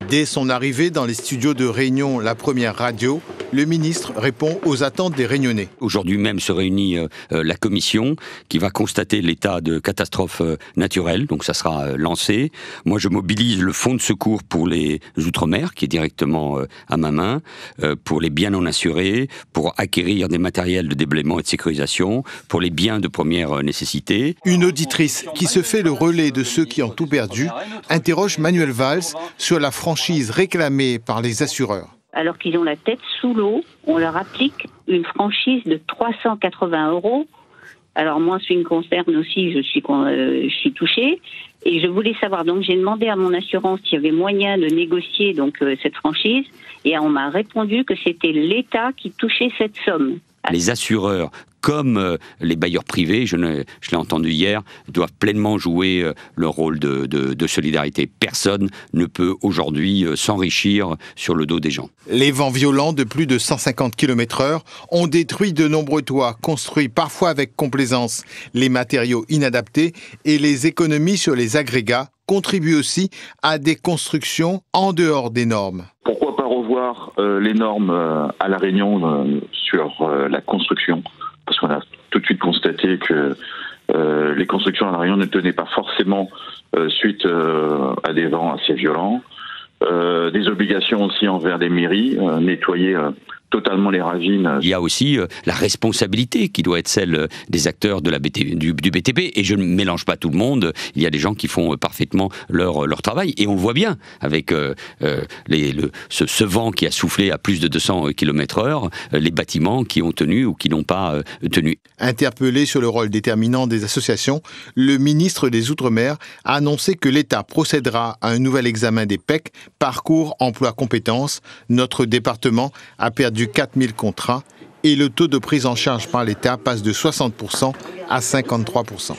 Dès son arrivée dans les studios de Réunion, la première radio, le ministre répond aux attentes des Réunionnais. Aujourd'hui même se réunit la commission qui va constater l'état de catastrophe naturelle, donc ça sera lancé. Moi je mobilise le fonds de secours pour les Outre-mer qui est directement à ma main, pour les biens non assurés, pour acquérir des matériels de déblaiement et de sécurisation, pour les biens de première nécessité. Une auditrice qui se fait le relais de ceux qui ont tout perdu interroge Manuel Valls sur la franchise réclamée par les assureurs. Alors qu'ils ont la tête sous l'eau, on leur applique une franchise de 380 €. Alors moi, ce qui me concerne aussi, je suis touchée. Et je voulais savoir, donc j'ai demandé à mon assurance s'il y avait moyen de négocier donc cette franchise. Et on m'a répondu que c'était l'État qui touchait cette somme. Les assureurs, comme les bailleurs privés, je l'ai entendu hier, doivent pleinement jouer leur rôle de solidarité. Personne ne peut aujourd'hui s'enrichir sur le dos des gens. Les vents violents de plus de 150 km/h ont détruit de nombreux toits, construits parfois avec complaisance. Les matériaux inadaptés et les économies sur les agrégats contribuent aussi à des constructions en dehors des normes. Pourquoi pas revoir les normes à La Réunion sur la construction ? Parce qu'on a tout de suite constaté que les constructions à La Réunion ne tenaient pas forcément suite à des vents assez violents. Des obligations aussi envers les mairies, nettoyer totalement les ravines. Il y a aussi la responsabilité qui doit être celle des acteurs de du BTP. Et je ne mélange pas tout le monde. Il y a des gens qui font parfaitement leur travail. Et on le voit bien avec ce vent qui a soufflé à plus de 200 km/h, les bâtiments qui ont tenu ou qui n'ont pas tenu. Interpellé sur le rôle déterminant des associations, le ministre des Outre-mer a annoncé que l'État procédera à un nouvel examen des PEC, Parcours Emploi Compétences. Notre département a perdu 4000 contrats et le taux de prise en charge par l'État passe de 60% à 53%.